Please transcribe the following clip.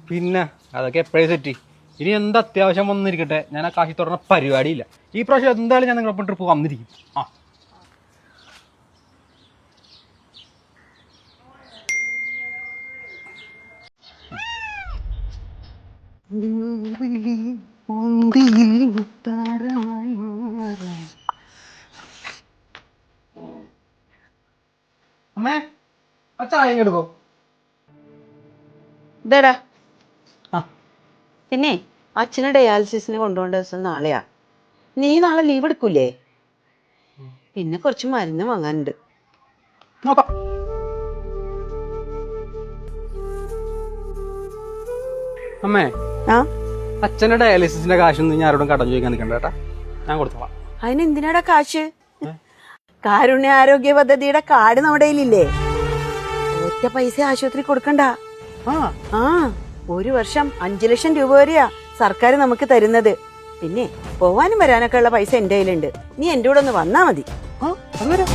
പിന്നെ അതൊക്കെ എപ്പോഴേ സെറ്റ്. ഇനി എന്ത് അത്യാവശ്യം വന്നിരിക്കട്ടെ, ഞാൻ ആ കാശി തുറന്ന പരിപാടിയില്ല. ഈ പ്രാവശ്യം എന്തായാലും ഞാൻ നിങ്ങളൊപ്പം ട്രിപ്പ് വന്നിരിക്കും. ആ അമ്മേ ചായ എടുക്കോ? ഇതാടാ. ആ പിന്നെ അച്ഛനെ ഡയാലിസിസിന് കൊണ്ടുപോകേണ്ട ദിവസം നാളെയാ. നീ നാളെ ലീവ് എടുക്കൂലേ? പിന്നെ കുറച്ച് മരുന്ന് വാങ്ങാനുണ്ട്. നോക്കാം. അമ്മേ ആ, അച്ഛൻ്റെ ഡയാലിസിസിന്റെ കാശൊന്നും ഞാൻ ആരോടും കടം ചോദിക്കാൻ നിൽക്കണ്ട കേട്ടാ, ഞാൻ കൊടുത്തോളാം. അതിനെന്തിനാടാ കാശ്? കാരുണ്യ ആരോഗ്യ പദ്ധതിയുടെ കാർഡ് നമ്മുടെ കയ്യിലില്ലേ? ഒറ്റ പൈസ ആശുപത്രി കൊടുക്കണ്ട. ആ 1 വർഷം 5 ലക്ഷം രൂപ വരെയാ സർക്കാർ നമുക്ക് തരുന്നത്. പിന്നെ പോവാനും വരാനൊക്കെ ഉള്ള പൈസ എന്റെ കയ്യിലുണ്ട്. നീ എന്റെ കൂടെ ഒന്ന് വന്നാ മതി. അതുവരെ